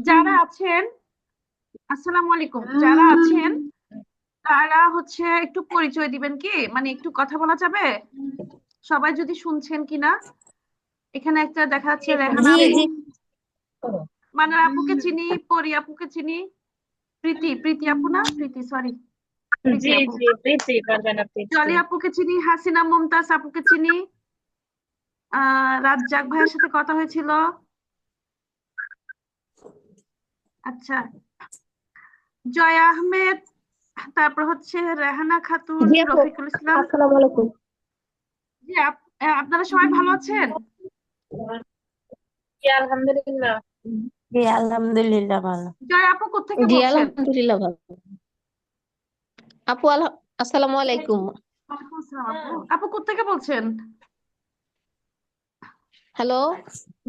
যারা আছেন, আসসালামু আলাইকুম, যারা আছেন তারা হচ্ছে একটু পরিচয় দিবেন কি, মানে একটু কথা বলা যাবে? সবাই যদি শুনছেন কিনা। এখানে একটা দেখা যাচ্ছে রেহানা জি আপু, জি মানার আপুকে চিনি, পরি আপুকে চিনি, প্রীতি প্রীতি আপু না, প্রীতি সরি, প্রীতি জি আপু, জি প্রীতি পারবেন প্রীতি। জলি আপুকে চিনি, হাসিনা মুমতাজ আপুকে চিনি, রাজ্জাক ভাইয়ের সাথে কথা হয়েছিল। আচ্ছা, জয়া আহমেদ, তারপর হচ্ছে রেহানা খাতুন, জি আপু, রফিকুল ইসলাম। আসসালামু আলাইকুম। জি আপনারা সবাই ভালো আছেন? জি আলহামদুলিল্লাহ। জি আলহামদুলিল্লাহ ভালো। জয়া আপু কোত্থেকে জি বলছেন? আলহামদুলিল্লাহ ভালো। আপু আসসালামু আলাইকুম। ওয়ালাইকুম আসসালাম আপু। আপু কোত্থেকে বলছেন? হ্যালো,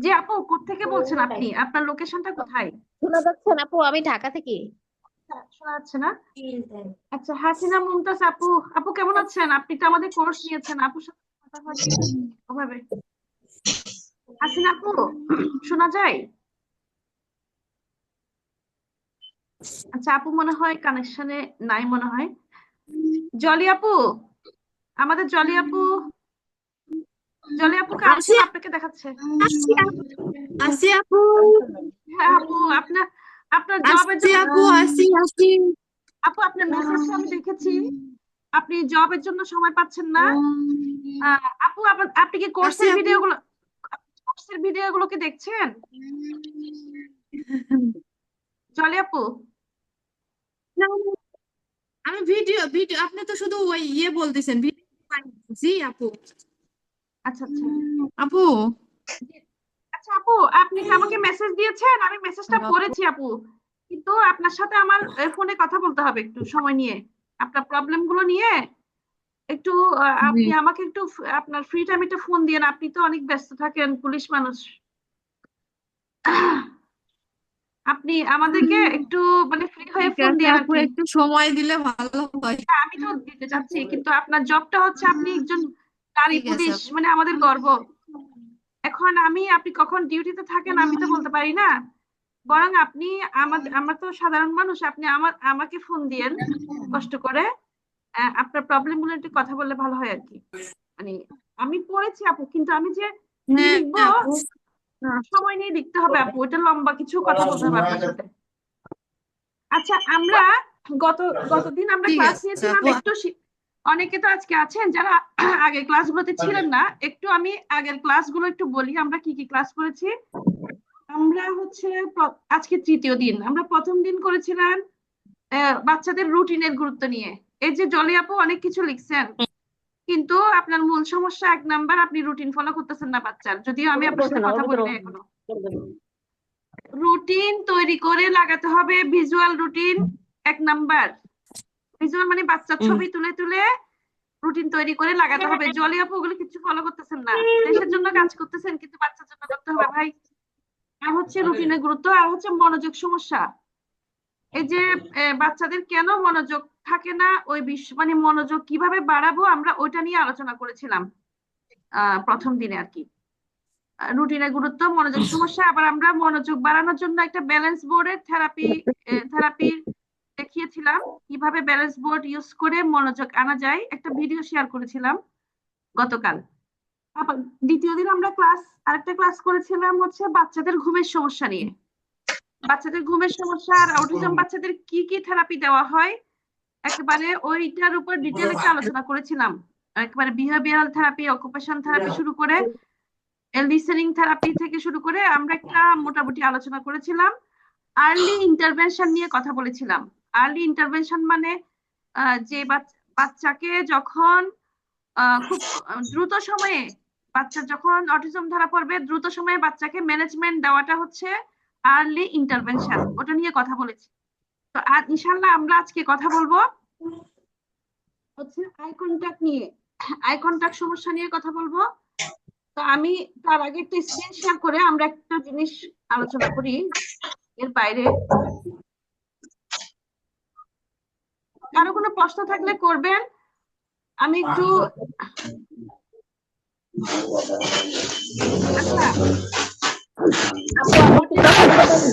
জি আপু কোত্থেকে বলছেন আপনি? আপনার লোকেশনটা কোথায়? শোনা যাচ্ছে আপু? আমি ঢাকা থেকে। শোনা যাচ্ছে না? আচ্ছা, হাসিনা মুমতাজ আপু, আপু কেমন আছেন? আপনি তো আমাদের কোর্স নিয়েছেন, আপুর সাথে কথা হয়নি ওভাবে। হাসিনা আপু, শোনা যায়? আচ্ছা, আপু মনে হয় কানেকশনে নাই মনে হয়। জলি আপু, আমাদের জলি আপু, জলি আপুকে আসি আসুন, আপনাকে দেখাচ্ছে। আসি আসি আপু হ্যাঁ আপু, আপনার আপনার জবের আসি জন্য, আপু আসি আসি আপু আপনার মেসেজটা আমি দেখেছি, আপনি জবের জন্য সময় পাচ্ছেন না। আপু আপনি কি আসি আপু কোর্সের ভিডিওগুলো কি দেখছেন? জলি আপু, না, না, আমি ভিডিও ভিডিও আপনি তো শুধু ওই বলতেছেন ভিডিও। জি আপু আচ্ছা আচ্ছা। আপু জি, আচ্ছা আপু, আপনি কি আমাকে মেসেজ দিয়েছেন? আমি মেসেজটা পড়েছি আপু, কিন্তু আপনার সাথে আমার ফোনে কথা বলতে হবে একটু সময় নিয়ে, আপনার প্রবলেম গুলো নিয়ে একটু। জি আপনি আমাকে একটু আপনার ফ্রি টাইমে একটা ফোন দিয়েন, আপনি তো অনেক ব্যস্ত থাকেন, পুলিশ মানুষ। আপনি আমাদেরকে একটু মানে ফ্রি হয়ে ঠিক ফোন আছে দিয়েন আর আপু, কি। একটু সময় দিলে ভালো হয়। হ্যাঁ, আমি তো দিতে চাচ্ছি, কিন্তু আপনার জবটা হচ্ছে আপনি একজন নারী ঠিক আছে পুলিশ, আপু। মানে আমাদের গর্ব। এখন আপনি কখন ডিউটিতে থাকেন আমি তো বলতে পারি না, বরং আপনি আমরা তো সাধারণ মানুষ, আপনি আমাকে ফোন দিয়েন কষ্ট করে। আপনার প্রবলেম গুলো একটু কথা বললে ভালো হয় আর কি। মানে আমি পড়েছি আপু, কিন্তু আমি যে কি হ্যাঁ লিখবো, আপু। সময় নিয়ে লিখতে হবে আপু, এটা লম্বা কিছু কথা বলতে হবে আপনার সাথে। আচ্ছা, আমরা গত গতদিন আমরা ঠিক ক্লাস আছে নিয়েছিলাম আপু। একটু অনেকে তো আজকে আছেন যারা আগের ক্লাসগুলোতে ছিলেন না, একটু আমি আগের ক্লাসগুলো একটু বলি আমরা কি কি ক্লাস করেছি। আমরা হচ্ছে আজকে তৃতীয় দিন, আমরা প্রথম দিন করেছিলাম বাচ্চাদের রুটিনের গুরুত্ব নিয়ে। এই যে জলি আপু অনেক কিছু লিখছেন, কিন্তু আপনার মূল সমস্যা 1 নাম্বার, আপনি রুটিন ফলো করতেছেন না বাচ্চার, যদিও আমি ওর আপনার বসে সাথে না, ওর কথা ভিতরে বলি না এখনো। রুটিন তৈরি করে লাগাতে হবে, ভিজুয়াল রুটিন 1 নাম্বার। ভিজুয়াল মানে বাচ্চার ছবি তুলে তুলে রুটিন তৈরি করে লাগাতে হবে। জলি আপু ওগুলো কিছু ফলো করতেছেন না, দেশের জন্য কাজ করতেছেন কিন্তু বাচ্চার জন্য করতে হবে ভাই। আর হচ্ছে রুটিনের গুরুত্ব, আর হচ্ছে মনোযোগ সমস্যা। এই যে বাচ্চাদের কেন মনোযোগ থাকে না, ওই মানে মনোযোগ কিভাবে বাড়াবো, আমরা ওইটা নিয়ে আলোচনা করেছিলাম প্রথম দিনে আর কি। রুটিনের গুরুত্ব, মনোযোগ সমস্যা, আবার আমরা মনোযোগ বাড়ানোর জন্য একটা ব্যালেন্স বোর্ডের থেরাপি দেখিয়েছিলাম, কিভাবে ব্যালেন্স বোর্ড ইউজ করে মনোযোগ আনা যায়, একটা ভিডিও শেয়ার করেছিলাম গতকাল। আবার দ্বিতীয় দিন আমরা আরেকটা ক্লাস করেছিলাম হচ্ছে বাচ্চাদের ঘুমের সমস্যা নিয়ে। বাচ্চাদের ঘুমের সমস্যা আর অটিজম বাচ্চাদের কি কি থেরাপি দেওয়া হয়, একেবারে ওইটার উপর ডিটেল একটা আলোচনা করেছিলাম। একেবারে বিহেভিয়ারাল থেরাপি, অকুপেশন থেরাপি শুরু করে লিসেনিং থেরাপি থেকে শুরু করে আমরা একটা মোটামুটি আলোচনা করেছিলাম। আর্লি ইন্টারভেনশন নিয়ে কথা বলেছিলাম। আর্লি ইন্টারভেনশন মানে যে বাচ্চাকে যখন খুব দ্রুত সময়ে, বাচ্চা যখন অটিজম ধরা পড়বে দ্রুত সময়ে বাচ্চাকে ম্যানেজমেন্ট দেওয়াটা হচ্ছে আর্লি ইন্টারভেনশন, ওটা নিয়ে কথা বলেছি। তো আর ইনশাল্লাহ আমরা আজকে কথা বলবো হচ্ছে আই কন্টাক্ট নিয়ে, আই কন্টাক্ট সমস্যা নিয়ে কথা বলবো। তো আমি তার আগে একটা স্ক্রিন শেয়ার করে আমরা একটা জিনিস আলোচনা করি এর বাইরে। কারো কোনো প্রশ্ন থাকলে করবেন, আমি একটু। আচ্ছা, আপু, আমি একটু কথা বলতে পারি?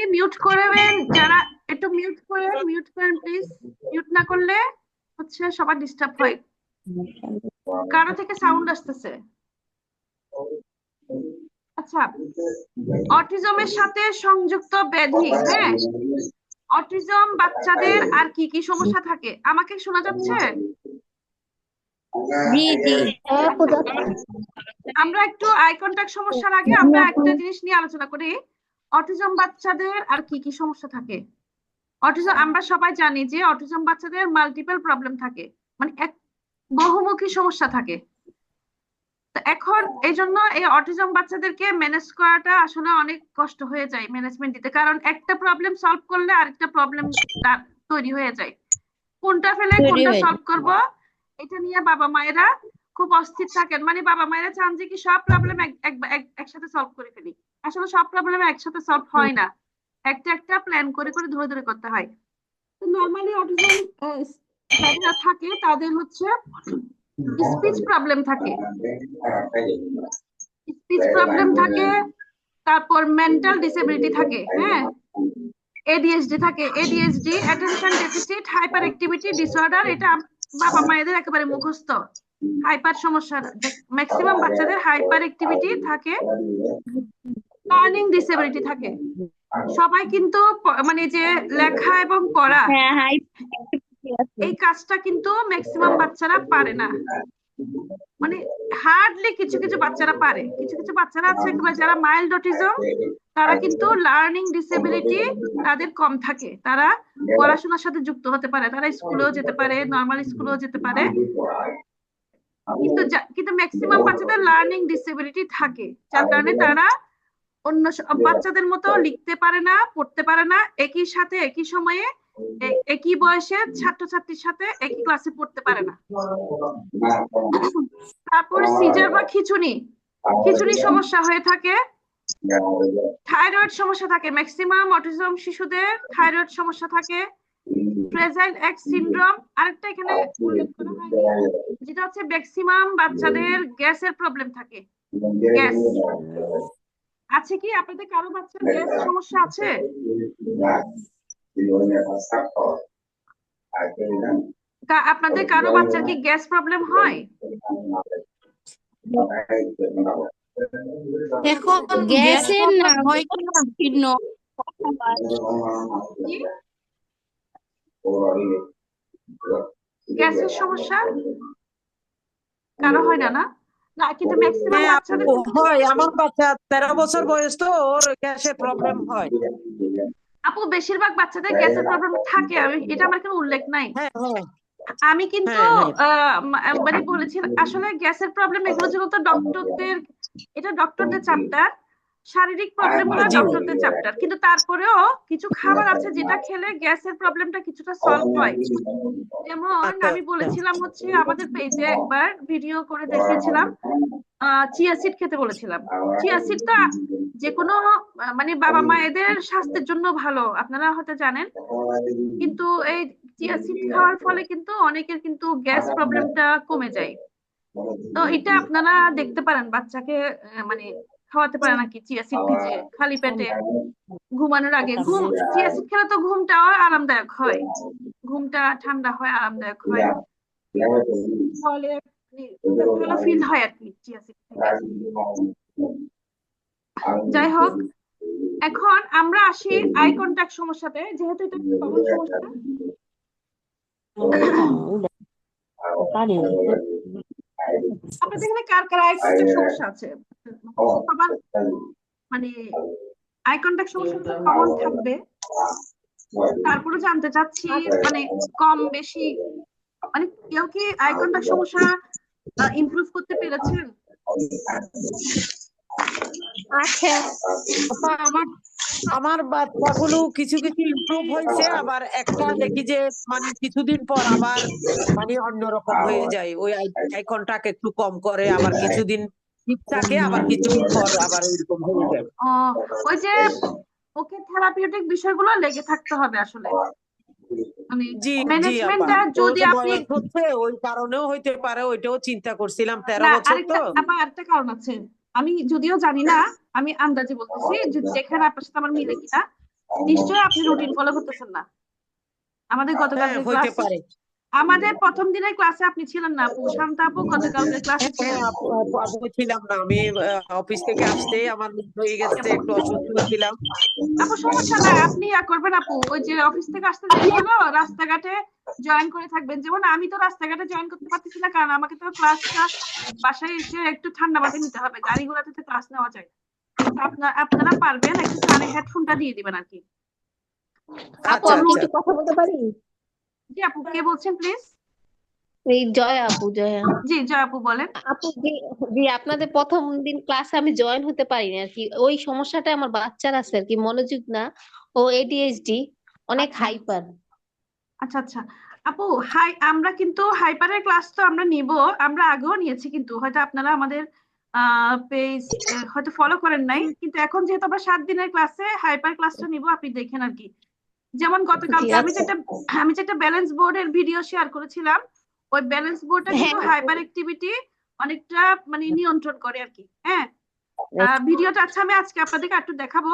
কাইন্ডলি মিউট করবেন, যারা একটু মিউট করেন প্লিজ। মিউট না করলে হচ্ছে সবার ডিস্টার্ব হয়, কারো থেকে সাউন্ড আসতেছে। আচ্ছা, অটিজমের সাথে সংযুক্ত ব্যাধি, হ্যাঁ, অটিজম বাচ্চাদের আর কি কি সমস্যা থাকে? আমাকে শোনা যাচ্ছে? জি জি আমরা একটু আই কন্টাক্ট সমস্যার আগে আমরা একটা জিনিস নিয়ে আলোচনা করি, অটিজম বাচ্চাদের আর কি কি সমস্যা থাকে। অটিজম আমরা সবাই জানি যে অটিজম বাচ্চাদের মাল্টিপল প্রবলেম থাকে, মানে এক বহুমুখী সমস্যা থাকে। তো এখন এই জন্য এই অটিজম বাচ্চাদেরকে ম্যানেজ করাটা আসলে অনেক কষ্ট হয়ে যায় ম্যানেজমেন্ট দিতে, কারণ একটা প্রবলেম সলভ করলে আরেকটা প্রবলেম তৈরি হয়ে যায়। কোনটা ফেলে তৈরি কোনটা হয়ে সলভ করব এটা নিয়ে বাবা মায়েরা খুব অস্থির থাকেন, মানে বাবা মায়েরা চান যে কি সব প্রবলেম একসাথে সলভ করে ফেলি। আসলে সব প্রবলেম একসাথে সলভ হয় না, একটা একটা প্ল্যান করে করে ধরে ধরে করতে হয়। তো নর্মালি অটিজম যারা থাকে তাদের হচ্ছে স্পিচ প্রবলেম থাকে, তারপর মেন্টাল ডিসেবিলিটি থাকে, হ্যাঁ, এডিএইচডি থাকে, ADHD attention deficit hyper activity disorder, এটা বাবা মায়েদের একেবারে মুখস্থ। হাইপার সমস্যা, ম্যাক্সিমাম বাচ্চাদের হাইপার অ্যাক্টিভিটি থাকে, লার্নিং ডিসেবিলিটি থাকে। সবাই কিন্তু মানে যে লেখা এবং পড়া হ্যাঁ হাই এই কাজটা কিন্তু ম্যাক্সিমাম বাচ্চারা পারে না, মানে হার্ডলি কিছু কিছু বাচ্চারা পারে। কিছু কিছু বাচ্চারা আছে একেবারে যারা মাইল্ড অটিজম, তারা কিন্তু লার্নিং ডিসেবিলিটি তাদের কম থাকে, তারা পড়াশোনার সাথে যুক্ত হতে পারে, তারা স্কুলেও যেতে পারে, নর্মাল স্কুলেও যেতে পারে, কিন্তু ম্যাক্সিমাম বাচ্চাদের লার্নিং ডিসেবিলিটি থাকে, যার কারণে তারা অন্য সব বাচ্চাদের মতো লিখতে পারে না, পড়তে পারে না, একই সাথে একই সময়ে একই বয়সের ছাত্রছাত্রীর সাথে একই ক্লাসে পড়তে পারে না। তারপর সিজার বা খিঁচুনি সমস্যা হয়ে থাকে, থাইরয়েড সমস্যা থাকে, ম্যাক্সিমাম অটিজম শিশুদের থাইরয়েড সমস্যা থাকে, ফ্রেজাইল এক্স সিনড্রোম আরেকটা এখানে উল্লেখ করা হয়নি, যেটা হচ্ছে ম্যাক্সিমাম বাচ্চাদের গ্যাসের প্রবলেম থাকে। গ্যাস আছে কি আপনাদের কারো বাচ্চার গ্যাস সমস্যা আছে? আপনাদের কারো বাচ্চার কি গ্যাস প্রবলেম হয়? এখন গ্যাসের না হয় কি ভিন্ন গ্যাসের সমস্যা কারো হয় না? না না, কিন্তু ম্যাক্সিমাম বাচ্চাদের হয়। আমার বাচ্চা 13 বছর বয়স, তো ওর গ্যাসের প্রবলেম হয়। আপু বেশিরভাগ বাচ্চাদের গ্যাসের প্রবলেম থাকে, এটা আমার কোনো উল্লেখ নাই। হ্যাঁ হ্যাঁ আমি কিন্তু মানে বলেছি আসলে গ্যাসের প্রবলেম এগুলো যেহেতু ডক্টরদের, এটা ডক্টরদের চ্যাপ্টার, শারীরিক প্রবলেম গুলো জি। ডক্টরদের চ্যাপ্টার, কিন্তু তারপরেও কিছু খাবার আছে যেটা খেলে গ্যাসের প্রবলেমটা কিছুটা সলভ হয়। যেমন আমি বলেছিলাম হচ্ছে আমাদের পেজে একবার ভিডিও করে দেখিয়েছিলাম, চিয়া সিড খেতে বলেছিলাম। চিয়া সিডটা যে কোনো মানে বাবা মায়েদের স্বাস্থ্যের জন্য ভালো, আপনারা হয়তো জানেন, কিন্তু এই চিয়া সিড খাওয়ার ফলে কিন্তু অনেকের কিন্তু গ্যাস প্রবলেমটা কমে যায়। তো এটা আপনারা দেখতে পারেন, বাচ্চাকে মানে খাওয়াতে পারেন নাকি চিয়া সিড ভিজে খালি পেটে ঘুমানোর আগে। চিয়া সিড খেলে তো ঘুমটাও আরামদায়ক হয়, ঘুমটা ঠান্ডা হয়, আরামদায়ক হয়, ফলে ভালো ফিল হয় আর কি চিয়া সিড থেকে। যাই হোক, এখন আমরা আসি আই কন্টাক্ট সমস্যাতে, যেহেতু এটা কমন সমস্যা। আপনাদের এখানে কার কার আই কন্টাক্ট সমস্যা আছে? সবার মানে আই কন্টাক্ট সমস্যা তো কমন থাকবে, তারপরে জানতে চাচ্ছি মানে কম বেশি, মানে কেউ কি আই কন্টাক্ট সমস্যা ইমপ্রুভ করতে পেরেছেন? আচ্ছা আমার বাচ্চাগুলো কিছু কিছু ইমপ্রুভ হয়েছে, আবার একটা দেখি যে মানে কিছুদিন পর আবার মানে অন্যরকম হয়ে যায়, ওই আই কন্টাক্ট একটু কম করে, আবার কিছুদিন ঠিক থাকে, আবার কিছুদিন পর আবার এরকম হয়ে যায়। ওই যে ওকে থেরাপিউটিক বিষয়গুলো লেগে থাকতে হবে আসলে, মানে জি জি আপা, ম্যানেজমেন্টটা ওর যদি তো আপনি বয়স হচ্ছে, ওই কারণেও হইতে পারে, ওইটাও চিন্তা করছিলাম, 13 না, বছর তো। আরেকটা কারণ আছে, আমি যদিও জানি না, আমি আন্দাজে বলতেছি, যেখানে আপনার সাথে আমার মিলে কিনা। নিশ্চয়ই আপনি রুটিন ফলো করতেছেন না। আমাদের হ্যাঁ গতকালকের হইতে ক্লাসে পারে। আমাদের প্রথম দিনের ক্লাসে আপনি ছিলেন না আপু, শান্তা আপু গতকালকের ক্লাসে হ্যাঁ ছিলেন। আপু আপু আপু ছিলাম না আমি, অফিস থেকে আসতেই আমার মিস হয়ে গেছে, একটু অসুস্থ ছিলাম। আপু সমস্যা নাই, আপনি ইয়া করবেন আপু, ওই যে অফিস থেকে আসতে দেরি হলো রাস্তাঘাটে জয়েন করে থাকবেন। যেমন আমি তো রাস্তাঘাটে জয়েন করতে পারতেছি না, কারণ আমাকে তো ক্লাসটা বাসায় এসে একটু ঠান্ডা বাতাস নিতে হবে, গাড়িগুলোতে তো ক্লাস নেওয়া যায়। তো আপনারা পারবেন একটু কানে হেডফোনটা দিয়ে দিবেন আর কি। আপু আচ্ছা আমি আচ্ছা। একটু কথা বলতে পারি? জি আপু, কে বলছেন প্লিজ? এই জয়া আপু, জয়া। জি জয় আপু বলেন। আপু জি, জি আপনাদের প্রথম দিন ক্লাসে আমি জয়েন হতে পারিনি আর কি। ওই সমস্যাটা আমার বাচ্চার আছে আর কি, মনোযোগ না, ও এডিএইচডি, অনেক আচ্ছা হাইপার। আচ্ছা আচ্ছা আপু, আমরা কিন্তু হাইপারের ক্লাস তো আমরা নিব, আমরা আগেও নিয়েছি, কিন্তু হয়তো আপনারা আমাদের পেজ হয়তো ফলো করেন নাই, কিন্তু এখন যেহেতু আমরা 7 দিনের ক্লাসে হাইপার ক্লাসটা নিব, আপনি দেখেন আর কি। যেমন জি গতকালকে আচ্ছা। আমি যেটা ব্যালেন্স বোর্ডের ভিডিও শেয়ার করেছিলাম, ওই ব্যালেন্স বোর্ডটা হ্যাঁ কিন্তু হাইপার অ্যাক্টিভিটি অনেকটা মানে নিয়ন্ত্রণ করে আর কি। হ্যাঁ, হ্যাঁ। ভিডিওটা আচ্ছা আমি আজকে আপনাদেরকে একটু দেখাবো।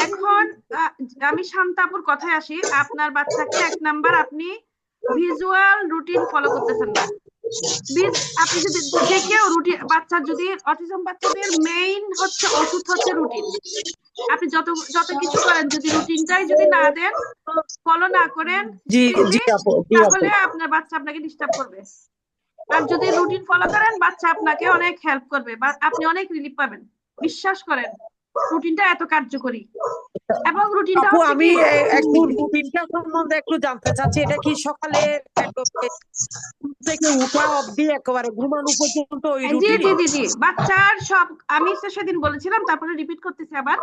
এখন আহ, আমি শান্তাপুর কথায় আসি। আপনার বাচ্চাকে 1 নাম্বার, আপনি ভিজুয়াল রুটিন ফলো করতেছেন না। আপনি যদি যে কেউ রুটিন, বাচ্চার যদি অটিজম বাচ্চাদের মেইন হচ্ছে ওষুধ হচ্ছে রুটিন। আপনি যত যত কিছু করেন, যদি রুটিনটাই যদি না দেন, ফলো না করেন জি জি স্ট্রিক্টলি, আপু, জি আপু। তাহলে আপনার বাচ্চা আপনাকে ডিস্টার্ব করবে। আর যদি রুটিন ফলো করেন, বাচ্চা আপনাকে অনেক হেল্প করবে বা আপনি অনেক রিলিফ পাবেন। বিশ্বাস করেন, রুটিনটা এত কার্যকরী। এবং রুটিনটা আপু হচ্ছে আমি কি, একটু রুটিনটা সম্বন্ধে একটু জানতে চাচ্ছি। এটা কি সকালে একেবারে ঘুম থেকে উঠা অবধি একেবারে ঘুমানো পর্যন্ত ওই জি জি রুটিনই? জি জি, বাচ্চার সব, আমি তো সেদিন বলেছিলাম, তারপরে রিপিট করতেছি আবার,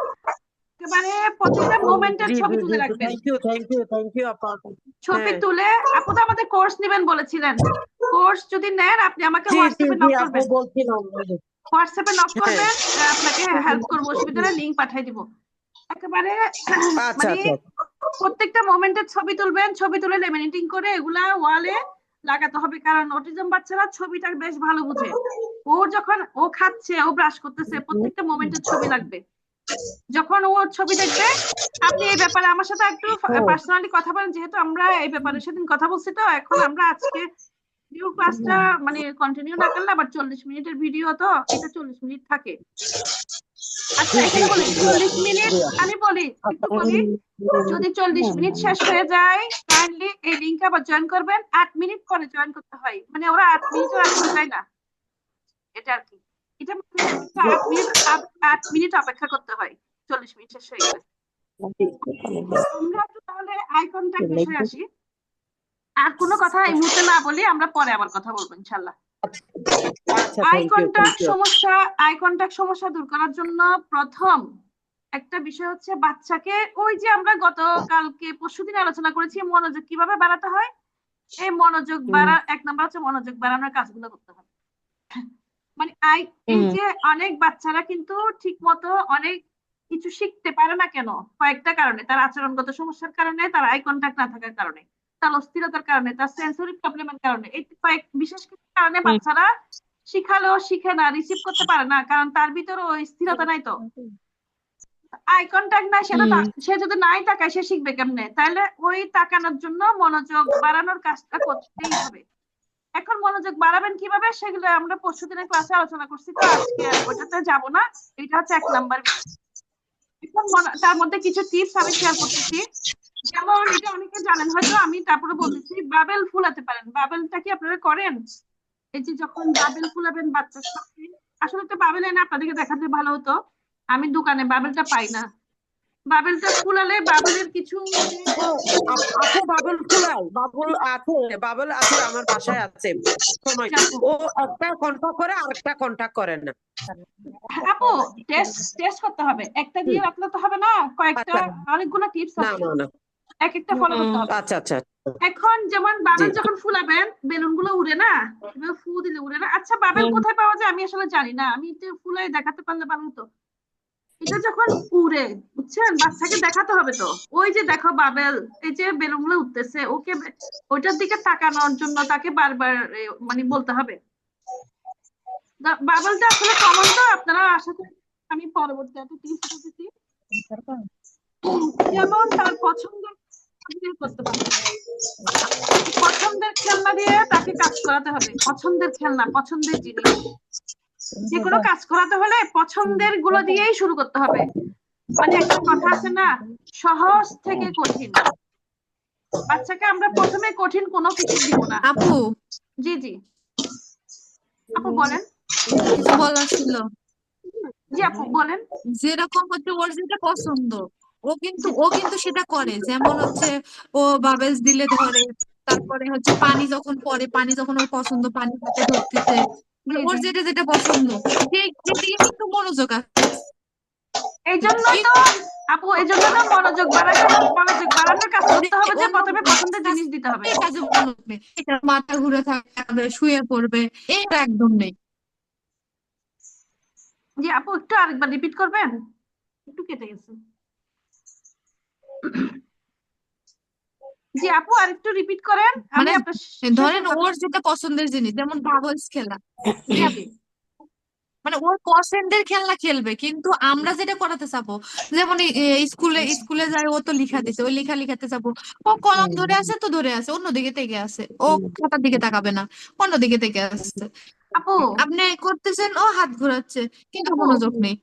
একেবারে প্রতিটা মোমেন্টের জি ছবি জি জি তুলে জি, রাখবেন। Thank you thank you thank you আপা। ছবি হ্যাঁ তুলে, আপু তো আমাদের কোর্স নেবেন বলেছিলেন, কোর্স যদি নেন আপনি আমাকে জি জি হোয়াটসঅ্যাপে জি নক আপু করবেন। বলছিলাম। হোয়াটসঅ্যাপে নক হ্যাঁ করবেন, আপনাকে হেল্প করবো, অসুবিধা নেই, লিঙ্ক পাঠিয়ে দিব একেবারে। আচ্ছা মানে আচ্ছা। প্রত্যেকটা মোমেন্টের ছবি তুলবেন, ছবি তুলে লেমিনেটিং করে এগুলা ওয়ালে লাগাতে হবে, কারণ অটিজম বাচ্চারা ছবিটা বেশ ভালো বুঝে। ও যখন ও খাচ্ছে, ও ব্রাশ করতেছে, প্রত্যেকটা মোমেন্টের ছবি লাগবে। যখন ও ছবি দেখবে, আপনি এই ব্যাপারে আমার সাথে একটু হ্যাঁ পার্সোনালি কথা বলেন, যেহেতু আমরা এই ব্যাপারে সেদিন কথা বলছি, তো এখন আমরা আজকে ভিডিও ক্লাসটা মানে কন্টিনিউ না করলে আবার 40 মিনিটের ভিডিও, তো এটা 40 মিনিট থাকে। আচ্ছা জি জি এখানে জি বলি জি 40 মিনিট, জি আপু। আমি বলি একটু বলি, যদি 40 মিনিট শেষ হয়ে যায়, কাইন্ডলি এই লিঙ্কে আবার জয়েন করবেন। 8 মিনিট পরে জয়েন করতে হয়, মানে ওরা 8 মিনিটও রাখতে চায় না, এটা আর কি। এটা মাথায় রাখতে হবে, জি 8 মিনিট 8 মিনিট অপেক্ষা করতে হয় 40 মিনিট শেষ হয়ে গেলে। আমরা একটু তাহলে আই কন্টাক্ট বিষয়ে আসি। আর কোনো কথা এই মুহূর্তে না বলি, আমরা পরে আবার কথা বলবো ইনশাল্লাহ। আচ্ছা I thank you thank you. I contact সমস্যা দূর করার জন্য প্রথম একটা বিষয় হচ্ছে, বাচ্চাকে ওই যে আমরা গতকালকে পরশুদিন আলোচনা করেছি মনোযোগ কিভাবে বাড়াতে হয়, এই মনোযোগ বাড়া 1 নাম্বার হচ্ছে মনোযোগ বাড়ানোর কাজগুলো করতে হবে। মানে এই যে অনেক বাচ্চারা কিন্তু ঠিক মতো অনেক কিছু শিখতে পারে না কেন, কয়েকটা কারণে, তার আচরণগত সমস্যার কারণে, তার আই কন্টাক্ট না থাকার কারণে, তার অস্থিরতার কারণে, তার সেন্সরি প্রবলেমের কারণে, এই কয়েক বিশেষ কিছু কারণে বাচ্চারা শিখালেও শিখে না, রিসিভ করতে পারে না, কারণ তার ভিতরে ওই স্থিরতা নাই। তো আই কন্টাক্ট নাই, সে যদি নাই তাকায় সে শিখবে কেমনে? তাহলে ওই তাকানোর জন্য মনোযোগ বাড়ানোর কাজটা করতেই হবে। এখন মনোযোগ বাড়াবেন কিভাবে, সেগুলো আমরা পরশুদিনের ক্লাসে আলোচনা করছি, তো আজকে ওটাতে যাব না। এটা হচ্ছে 1 নাম্বার। এখন তার মধ্যে কিছু টিপস আমি শেয়ার করতেছি। যেমন এটা অনেকে জানেন হয়তো, আমি তারপরে বলতেছি, বাবেল ফুলাতে পারেন। বাবেলটা কি আপনারা করেন? এই যে যখন বাবেল ফুলাবেন বাচ্চার সাথে, আসলে তো বাবেল এনে আপনাদেরকে দেখাতে ভালো হতো, আমি দোকানে বাবেলটা পাই না। বাবেলটা ফুলালে বাবেলের কিছু যে আপু বাবুল ফুলাই, বাবুল আছে, বাবুল আছে আমার বাসায় আছে। সময় ও একটা কন্টাক্ট করে আর একটা কন্টাক্ট করে না। আপু টেস্ট করতে হবে, একটা দিয়ে রাখলে তো হবে না, কয়েকটা, আচ্ছা অনেকগুলো টিপস না আছে, না না। এক একটা ফলো করতে হবে। আচ্ছা আচ্ছা এখন যেমন জি বাবেল যখন ফুলাবেন, বেলুন গুলো উড়ে না, এভাবে ফু দিলে উড়ে না। আচ্ছা বাবেল কোথায় পাওয়া যায় আমি আসলে জানি না, আমি তো ফুলাই দেখাতে পারলে ভালো হতো। এটা যখন উড়ে, বুঝছেন, বাচ্চাকে দেখাতে হবে। তো ওই যে দেখো বাবেল, এই যে বেলুন গুলো উঠতেছে, ওকে ওইটার দিকে তাকানোর জন্য তাকে বারবার মানে বলতে হবে। বাবেলটা আসলে কমন, তো আপনারা আশা করি আমি পরবর্তী একটা টিপস দিতেছি। যেমন তার পছন্দের দিয়ে করতে পারবে, পছন্দের খেলনা দিয়ে তাকে কাজ করাতে হবে, পছন্দের খেলনা, পছন্দের জিনিস, যে কোনো কাজ করাতে হলে পছন্দের গুলো দিয়েই শুরু করতে হবে। মানে একটা কথা আছে না, সহজ থেকে কঠিন। বাচ্চাকে আমরা প্রথমে কঠিন কোনো কিছু দিব না। আপু জি জি আপু বলেন। কিছু বলার ছিল। জি আপু বলেন। যেরকম হচ্ছে ওর যেটা পছন্দ জি ও কিন্তু সেটা করে। যেমন হচ্ছে ও বাবেলস দিলে ধরে, তারপরে হচ্ছে পানি যখন পড়ে, পানি যখন ওর পছন্দ, পানি হাতে ধরতেছে, জি ওর জি যেটা যেটা পছন্দ সেদিকে কিন্তু মনোযোগ আছে। এই জন্যই তো আপু, এই জন্য তো মনোযোগ বাড়াইতে হবে, মনোযোগ বাড়ানোর কাজ কিন্তু করতে হবে যে অন্য প্রথমে পছন্দের জিনিস দিতে হবে। এই কাজে মনোযোগ নেই, এটা মাথা ঘুরে থাকবে, শুয়ে পড়বে, এটা একদম নেই। জি আপু একটু আরেকবার রিপিট করবেন, একটু কেটে গেছে। জি আপু আরেকটু রিপিট করেন, আমি মানে আপনার শেষের ধরেন কথা। ওর যেটা পছন্দের জিনিস, যেমন বাবলস খেলা, জি ঠিক আপু। আছে? মানে ওর পছন্দের খেলনা খেলবে, কিন্তু আমরা যেটা করাতে চাবো, যেমন স্কুলে স্কুলে যায়, ও তো লিখা দিছে, ওই লেখা লিখাতে চাবো, ও কলম ধরে আছে তো ধরে আছে, অন্যদিকে তেগে আছে, ও খাতার দিকে তাকাবে না, অন্যদিকে তেগে আছে। আপু আপনি করতেছেন, ও হাত ঘোরাচ্ছে, কিন্তু আপু মনোযোগ নেই।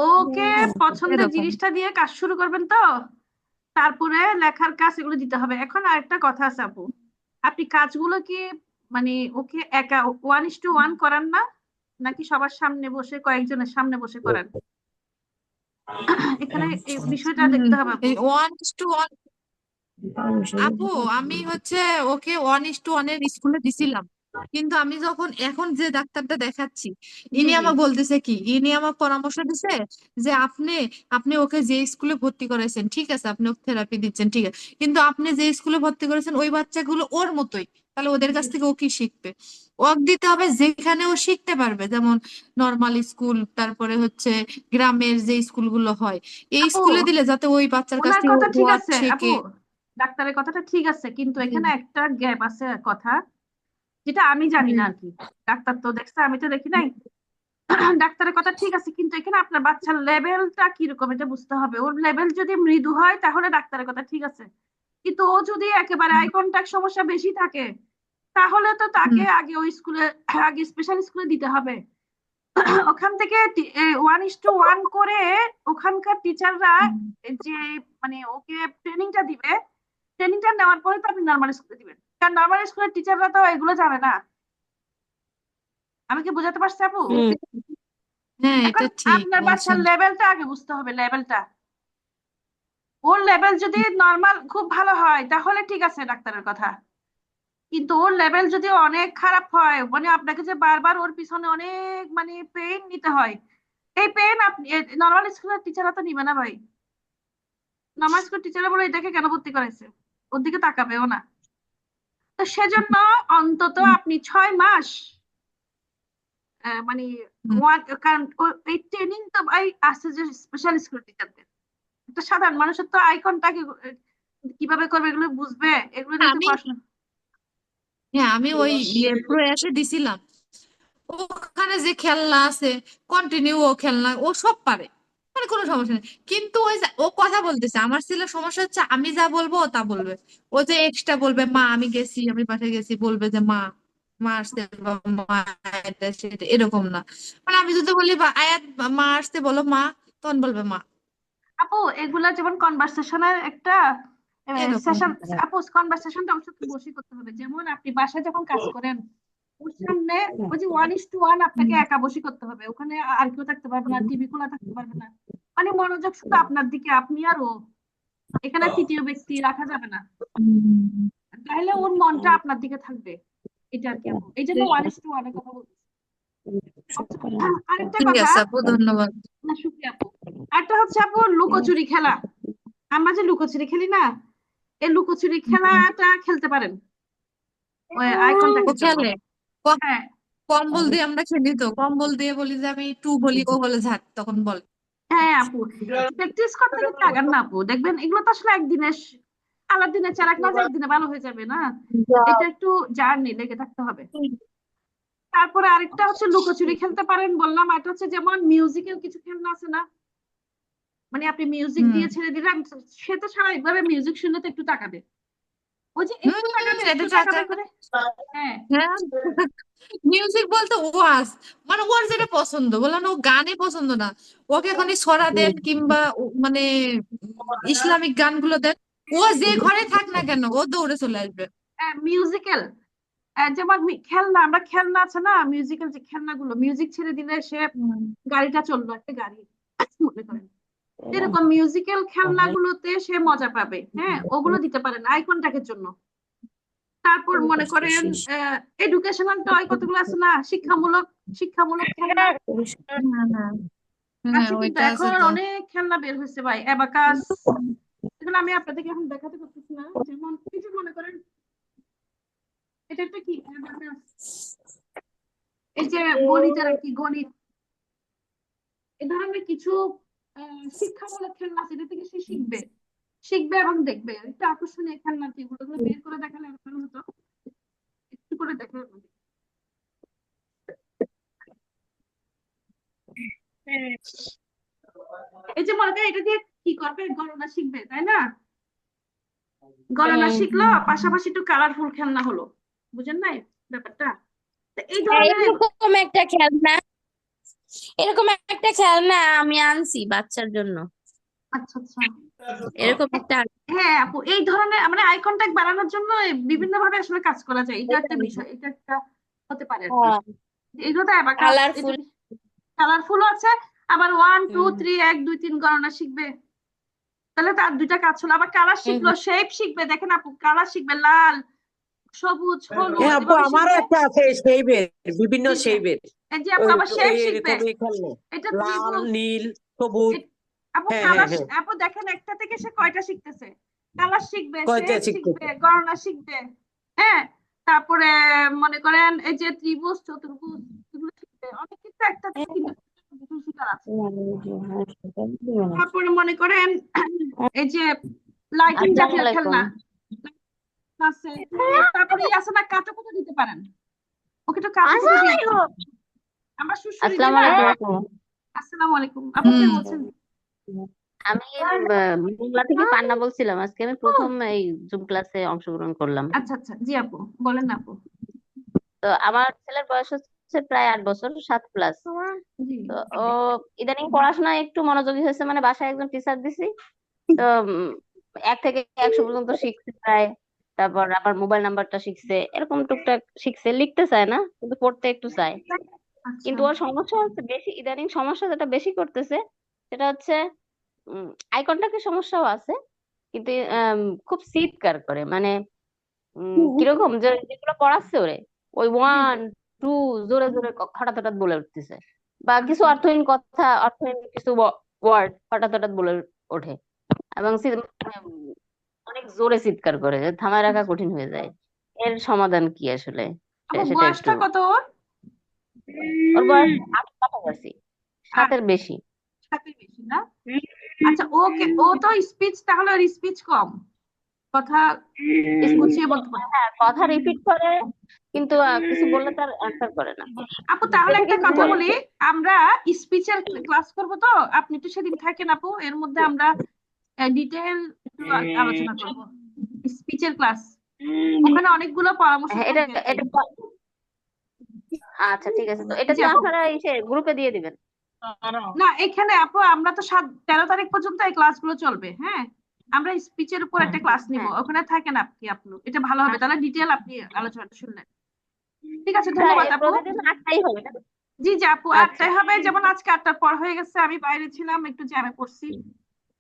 ওকে পছন্দের এরকম। জিনিসটা দিয়ে কাজ শুরু করবেন তো, তারপরে লেখার কাজ এগুলো দিতে হবে। এখন আরেকটা কথা আছে আপু, আপনি কাজগুলো কি মানে ওকে একা 1:1 করান না, নাকি সবার সামনে বসে, কয়েকজনের সামনে বসে করান? এখানে এই বিষয়টা দেখতে হবে আপু। এই 1:1। আপু আমি হচ্ছে ওকে 1:1 এর স্কুলে দিছিলাম, কিন্তু আমি যখন এখন যে ডাক্তারটা দেখাচ্ছি, জি ইনি জি আমাকে বলতেছে কি, ইনি আমাকে পরামর্শ দিছে যে আপনি আপনি ওকে যে স্কুলে ভর্তি করেছেন, ঠিক আছে, আপনি ওকে থেরাপি দিচ্ছেন, ঠিক আছে, কিন্তু আপনি যে স্কুলে ভর্তি করেছেন ওই বাচ্চাগুলো ওর মতোই, তাহলে ওদের কাছ থেকে ও কি শিখবে? ওকে দিতে হবে যেখানে ও শিখতে পারবে, যেমন নর্মাল স্কুল, তারপরে হচ্ছে গ্রামের যে স্কুলগুলো হয়, এই আপু স্কুলে দিলে যাতে ওই বাচ্চার কাছ ওনার থেকে কথা ঠিক ওয়ার্ড আছে আপু, শেখে। ডাক্তারের কথাটা ঠিক আছে, কিন্তু জি এখানে একটা গ্যাপ আছে কথা, যেটা আমি জানি জি না আর কি। ডাক্তার তো দেখছে, আমি তো দেখি নাই। ডাক্তারের কথা ঠিক আছে, কিন্তু এখানে আপনার বাচ্চার লেভেলটা কিরকম এটা বুঝতে হবে। ওর লেভেল যদি মৃদু হয় তাহলে ডাক্তারের কথা ঠিক আছে, কিন্তু ও যদি একেবারে আই কন্টাক্ট সমস্যা বেশি থাকে, তাহলে তো তাকে হুম। আগে ওই স্কুলে, আগে স্পেশাল স্কুলে দিতে হবে। ওখান থেকে 1:1 করে ওখানকার টিচাররা যে মানে ওকে ট্রেনিংটা দিবে, ট্রেনিংটা নেওয়ার পরে তো আপনি নর্মাল স্কুলে দিবেন, কারণ নর্মাল স্কুলের টিচাররা তো এগুলো জানে না। আমি কি বোঝাতে পারছি আপু? হ্যাঁ, এখন এটা ঠিক আপনার বাচ্চার বলছেন। লেভেলটা আগে বুঝতে হবে, লেভেলটা। ওর লেভেল যদি নর্মাল খুব ভালো হয় তাহলে ঠিক আছে ডাক্তারের কথা, কিন্তু ওর লেভেল যদি অনেক খারাপ হয়, মানে আপনাকে যে বারবার ওর পিছনে অনেক মানে পেইন নিতে হয়, এই পেইন আপনি নর্মাল স্কুলের টিচাররা তো নিবে না ভাই। নর্মাল স্কুলের টিচাররা বলে এটাকে কেন ভর্তি করাইছে, ওর দিকে তাকাবেও না। তো সেজন্য অন্তত আপনি 6 মাস মানে হুম। কারণ এই ট্রেনিং তো ভাই আছে যে স্পেশাল স্কুল টিচারদের, তো সাধারণ মানুষের তো আই কন্টাক্ট কিভাবে করবে এগুলো বুঝবে, এগুলো নিয়ে তো আমি পড়াশোনা। হ্যাঁ, আমি ওই প্রয়াসে দিছিলাম, ওখানে যে খেলনা আছে, কন্টিনিউ ও খেলনা ও সব পারে, মানে কোনো সমস্যা নেই, কিন্তু ওই যে ও কথা বলতেছে, আমার ছেলের সমস্যা হচ্ছে আমি যা বলবো ও তা বলবে। ও যে এক্সট্রা বলবে, মা আমি গেছি, আমি পাশে গেছি, বলবে যে মা, মা আসতে, বা মা এটা সেটা, এরকম না। মানে আমি যদি বলি বা আয়াত, মা আসতে বলো মা, তখন বলবে মা, আপু এগুলা যেমন কনভারসেশনের একটা এরকম। সেশন, আপু কনভারসেশনটা ওর সাথে বসে করতে হবে। যেমন আপনি বাসায় যখন কাজ করেন, ওর সামনে ওই যে 1:1 আপনাকে একা বসে করতে হবে, ওখানে আর কেউ থাকতে পারবে না, টিভি খোলা থাকতে পারবে না, মানে মনোযোগ শুধু আপনার দিকে, আপনি আর ও, এখানে তৃতীয় ব্যক্তি রাখা যাবে না, হুম। তাহলে ওর মনটা আপনার দিকে থাকবে। এটা আর কি আপু, এই জন্য 1:1 এর কথা বলছি। আচ্ছা, আরেকটা ঠিক কথা, আছে আপু, ধন্যবাদ। না শুক্রিয়া আপু। আরেকটা হচ্ছে আপু লুকোচুরি খেলা, আমরা যে লুকোচুরি খেলি না, এই লুকোচুরি খেলাটা খেলতে পারেন ওই আই ও কন্টাক্টের জন্য। খেলে, হ্যাঁ কম্বল দিয়ে আমরা খেলি, তো কম্বল দিয়ে বলি যে আমি টু বলি, ও বলে ঝাট, তখন বলে। হ্যাঁ আপু, প্র্যাকটিস করতে কিন্তু লাগান না আপু, দেখবেন এগুলো তো আসলে একদিনের, আলাদিনের চালাক না যে একদিনে ভালো হয়ে যাবে না, এটা একটু জার্নি লেগে থাকতে হবে। তারপরে আরেকটা হচ্ছে লুকোচুরি খেলতে পারেন বললাম, আর একটা হচ্ছে যেমন মিউজিক্যাল কিছু খেলনা আছে না, মানে আপনি মিউজিক দিয়ে ছেড়ে দিলেন, সে তো স্বাভাবিকভাবে মিউজিক শুনলে তো একটু তাকাবে, ওই যে একটু তাকাবে এটা একটু চাচা তাকাবে করে। হ্যাঁ হ্যাঁ মিউজিক বলতে ওয়াজ, মানে ওর যেটা পছন্দ, বললাম না ও গানে পছন্দ না, ওকে এখন ছড়া দেন কিংবা মানে ইসলামিক গানগুলো দেন, ও যে ঘরে থাক না কেন ও দৌড়ে চলে আসবে। মিউজিক্যাল, যেমন খেলনা, আমরা খেলনা আছে না মিউজিক্যাল যে খেলনাগুলো, মিউজিক ছেড়ে দিলে সে গাড়িটা চললো, একটা গাড়ি মনে করেন, এরকম মিউজিক্যাল খেলনাগুলোতে সে মজা পাবে। হ্যাঁ, ওগুলো দিতে পারেন আই কন্টাক্টের জন্য। তারপর মনে করেন এডুকেশনাল টয় কতগুলো আছে না, শিক্ষামূলক শিক্ষামূলক খেলনা হ্যাঁ হ্যাঁ আছে, কিন্তু ওইটা আছে এখন তো। অনেক খেলনা বের হয়েছে ভাই, অ্যাবাকাস, এগুলো আমি আপনাদেরকে এখন দেখাতে পারতেছি না। যেমন এই যে মনে করেন এটা একটা কি অ্যাবাকাস, এই যে গণিতের আর কি, গণিত, এ ধরনের কিছু শিক্ষামূলক খেলনা আছে, এটা থেকে সে শিখবে শিখবে এবং দেখবে। একটু আকর্ষণীয় খেলনা আছে, এগুলো বের করে দেখালে আরো ভালো হতো, একটু করে দেখালে ভালো হতো। এই যে মনে করেন এটা দিয়ে কি করবে, গণনা শিখবে, তাই না? গণনা শিখলো, পাশাপাশি একটু কালারফুল খেলনা হলো, বুঝেন নাই ব্যাপারটা? তো এই ধরনের এরকম একটা খেলনা, এরকম একটা খেলনা আমি আনছি বাচ্চার জন্য, আচ্ছা আচ্ছা, এরকম একটা। হ্যাঁ আপু, এই ধরনের মানে আই কন্টাক্ট বাড়ানোর জন্য বিভিন্ন ভাবে আসলে কাজ করা যায়, এটা একটা বিষয়, এটা একটা হতে পারে আর কি। এগুলো তো অ্যাবাকাস, এটা কালারফুল। কালারফুল আছে, আবার 1 2 3 1 2 3 গণনা শিখবে, তাহলে তার দুইটা কাজ হলো। আবার কালার শিখলো, শেপ শিখবে, দেখেন আপু কালার শিখবে, লাল সবুজ হলুদ হ্যাঁ আপু, এভাবে আমারও শিখবে। একটা আছে শেইবের, বিভিন্ন জি জি, শেইবের, এই যে আপু আবার শেপ শিখবে, এরকমই খেলনা, এটা লাল ত্রিভুজ, নীল সবুজ। আপু হ্যাঁ হ্যাঁ কালার, হ্যাঁ, আপু দেখেন একটা থেকে সে কয়টা শিখতেছে, কালার শিখবে, কয়টা শেপ শিখবে, শিখতেছে। গণনা শিখবে। হ্যাঁ, তারপরে মনে করেন এই যে ত্রিভুজ চতুর্ভুজ এগুলো শিখবে, অনেক কিছু একটা থেকে কিন্তু কিছু শিখার আছে। তারপরে মনে করেন এই যে লাইটিং আসসালামু জাতীয় আলাইকুম। খেলনা আছে, তারপরে এই আছে না কাঁটাকুটো দিতে পারেন, ওকে তো কাঁটাকুটো দিয়ে আমরা সুড়সুড়ি দিই আসসালামু না। আলাইকুম আপু। আসসালামু আলাইকুম আপু, কে বলছেন? আমি মোংলা থেকে পান্না বলছিলাম, আজকে আমি প্রথম এই জুম ক্লাসে অংশগ্রহণ করলাম। আচ্ছা আচ্ছা, জি আপু বলেন না আপু। তো আমার ছেলের বয়স হচ্ছে প্রায় 8 বছর, 7+। জি তো ও ইদানিং পড়াশোনায় একটু মনোযোগী হয়েছে, মানে বাসায় একজন টিচার দিছি, তো 1 থেকে 100 পর্যন্ত শিখছে প্রায়। তারপর আবার মোবাইল নাম্বারটা শিখছে, এরকম টুকটাক শিখছে, লিখতে চায় না কিন্তু পড়তে একটু চায়। আচ্ছা কিন্তু ওর সমস্যা হচ্ছে বেশি, ইদানিং সমস্যা যেটা বেশি করতেছে সেটা হচ্ছে আই কন্টাক্টের সমস্যাও আছে, কিন্তু খুব চিৎকার করে, মানে কিরকম যে যেগুলো পড়াচ্ছে ওরে, ওই জি জি 1 2 জোরে জোরে হঠাৎ হঠাৎ বলে উঠতেছে, বা কিছু আচ্ছা অর্থহীন কথা, অর্থহীন কিছু ওয়ার্ড হঠাৎ হঠাৎ বলে ওঠে, এবং মানে অনেক জোরে চিৎকার করে, যে থামায় রাখা কঠিন হয়ে যায়। এর সমাধান কি আসলে, আপু সেটা একটু। বয়সটা কত ওর? ওর বয়স 8 কাছাকাছি, 7-এর বেশি। 7 বেশি না? আচ্ছা, ওকে, ও তো স্পিচ, তাহলে ওর স্পিচ কম, কথা গুছিয়ে বলতে পারে। হ্যাঁ, কথা রিপিট করে, কিন্তু কিছু বললে তার অ্যান্সার করে না। আপু তাহলে দেখে একটা কিছু কথা বলে। বলি, আমরা স্পিচের ক্লাস করব, তো আপনি একটু সেদিন থাকেন আপু, এর মধ্যে আমরা ডিটেল একটু আলোচনা করব, স্পিচের ক্লাস, ওখানে অনেকগুলো পরামর্শ হ্যাঁ, থাকবে আর কি। এটা আচ্ছা ঠিক আছে, তো এটা জি তো আপু, আপনারা এসে গ্রুপে দিয়ে দিবেন। না এখানে আপু আমরা তো 13 তারিখ পর্যন্ত এই ক্লাসগুলো চলবে। হ্যাঁ, আমরা স্পিচের উপর একটা ক্লাস নিব, হ্যাঁ, ওখানে থাকেন আপনি, এটা ভালো হবে, তাহলে ডিটেল আপনি আলোচনাটা শুনলেন। ঠিক আছে, তাই ধন্যবাদ আপু। প্রতিদিন 8টাই হবে না? জি জি আপু, আচ্ছা 8টায় হবে, যেমন আজকে 8টার পর হয়ে গেছে, আমি বাইরে ছিলাম, একটু জ্যামে পড়ছি।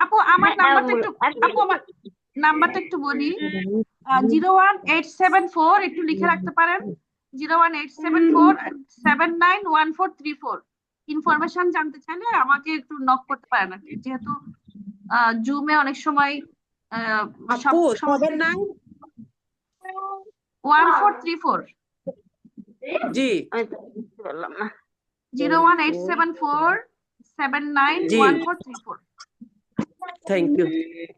আপু আমার হ্যাঁ, নাম্বারটা একটু, আপু আমার নাম্বারটা একটু বলি, 01874, একটু লিখে রাখতে পারেন, 01874 791434। ইনফরমেশন জানতে চাইলে আমাকে একটু নক করতে পারেন আর কি, যেহেতু জুমে অনেক সময় সব আপু সময় 1434, জি আমি তো বুঝতে পারলাম না। 01874 জি, 791434। Thank you.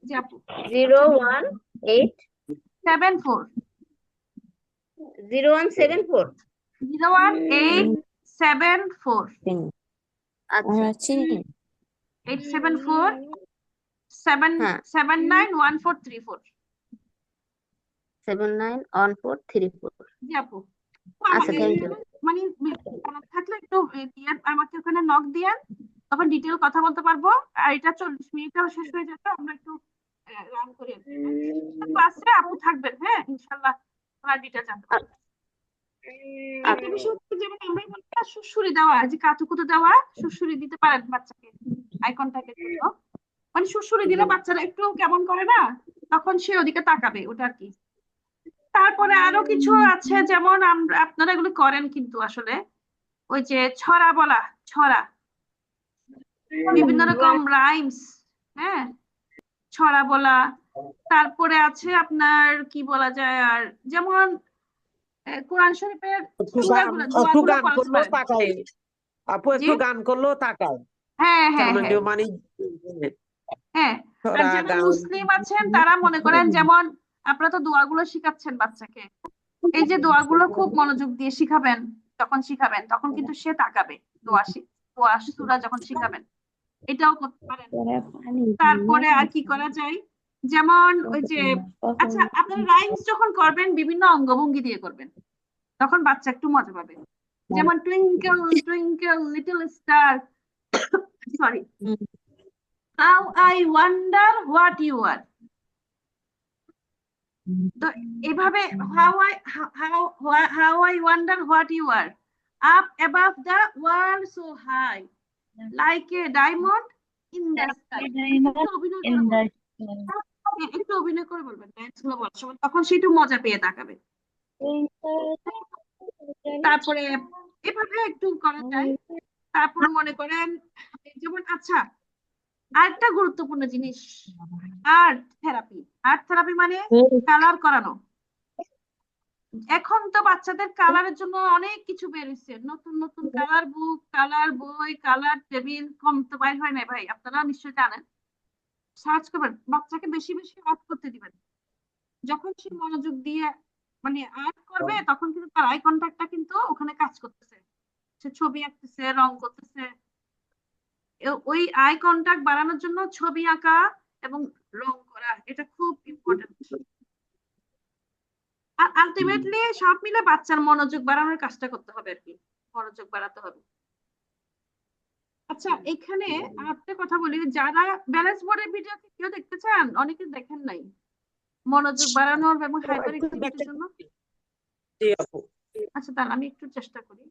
জি আপু, 018 74 0174। 01874 আচ্ছা 874 হ্যাঁ 791434। 791434। জি আপু। আচ্ছা, থ্যাংক ইউ। মানে জানার থাকলে একটু আমাকে ওখানে নক দিয়েন, তখন ডিটেল কথা বলতে পারবো। আর এটা 40 মিনিটটাও শেষ হয়ে যাবে, আমরা একটু রান করে ক্লাসে আপু থাকবেন, হ্যাঁ ইনশাল্লাহ ওনার ডিটেল জানতে পারবো। একটা বিষয় হচ্ছে, যেমন আমরা বলি না, সুড়সুড়ি দেওয়া, যে কাতুকুতু দেওয়া, সুড়সুড়ি দিতে পারেন বাচ্চাকে আই কন্টাক্টের জন্য। মানে সুড়সুড়ি দিলে বাচ্চারা একটু কেমন করে না, তখন সে ওদিকে তাকাবে, ওটা আর কি। তারপরে আরো কিছু আছে, যেমন আমরা, আপনারা এগুলো করেন কিন্তু আসলে, ওই যে ছড়া বলা, ছড়া, বিভিন্ন রকম রাইমস, হ্যাঁ, ছড়া বলা। তারপরে আছে আপনার কি বলা যায়, আর যেমন কোরআন শরীফের একটু সূরাগুলো, একটু দোয়াগুলো গান পড়াতে করলেও পারেন। তাকায় আপু, জি, একটু গান করলেও তাকায়। হ্যাঁ তার হ্যাঁ মানে হ্যাঁ মানে হ্যাঁ। আর ছড়া যারা গান। মুসলিম আছেন তারা মনে করেন, যেমন আপনারা তো দোয়াগুলো শিখাচ্ছেন বাচ্চাকে, এই যে দোয়াগুলো খুব মনোযোগ দিয়ে শিখাবেন, তখন কিন্তু সে তাকাবে। দোয়া সূরা যখন শিখাবেন, এটাও করতে পারেন। তারপরে আর কি করা যায়, যেমন ওই যে, আচ্ছা আপনারা রাইমস যখন করবেন বিভিন্ন অঙ্গভঙ্গি দিয়ে করবেন, তখন বাচ্চা একটু মজা পাবে। যেমন twinkle twinkle little star, sorry, how I wonder what you are. তো এভাবে how I wonder what you are, up above the world so high, like a diamond in the sky. একটু অভিনয় করে বলবেন, একটু অভিনয় করে বলবেন ডান্স গুলো বলার সময়, তখন সে একটু মজা পেয়ে তাকাবে। তারপরে এভাবে একটু করা যায়। তারপর মনে করেন, যেমন আচ্ছা, আরেকটা গুরুত্বপূর্ণ জিনিস, আর্ট থেরাপি। আর্ট থেরাপি মানে কালার করানো। এখন তো বাচ্চাদের কালারের জন্য অনেক কিছু বের হয়েছে, নতুন নতুন কালার বুক, কালার বই, কালার টেবিল, কম তো বাইর হয় না ভাই, আপনারা নিশ্চয়ই জানেন। সার্চ করবেন, বাচ্চাকে বেশি বেশি আর্ট করতে দিবেন। যখন সে মনোযোগ দিয়ে মানে আর্ট করবে, তখন কিন্তু তার আই কন্টাক্টটা কিন্তু ওখানে কাজ করতেছে, সে ছবি আঁকতেছে, রং করতেছে। ওই আই কন্টাক্ট বাড়ানোর জন্য ছবি আঁকা এবং রং করা, এটা খুব ইম্পর্টেন্ট। আর আলটিমেটলি সব মিলে বাচ্চার মনোযোগ বাড়ানোর কাজটা করতে হবে আর কি, মনোযোগ বাড়াতে হবে। আচ্ছা, এখানে আরেকটা কথা বলি, যারা ব্যালেন্স বোর্ডের ভিডিও কেউ দেখতে চান, অনেকে দেখেন নাই, মনোযোগ বাড়ানোর এবং হাইপার একটু অ্যাক্টিভিটির দেখতে জন্য। জি আপু। আচ্ছা, তাহলে আমি একটু চেষ্টা করি।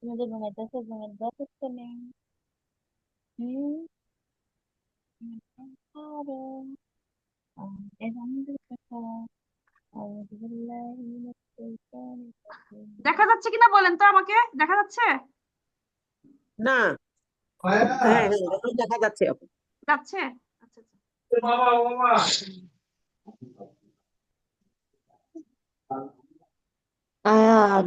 তোমাদের ঘুমাইতেছে, ঘুমের ব্যবস্থা নেই। দেখা যাচ্ছে কিনা বলেন তো আমাকে, দেখা যাচ্ছে? না, হ্যাঁ হ্যাঁ এখন দেখা যাচ্ছে আপু। যাচ্ছে? আচ্ছা আচ্ছা। আয়াত।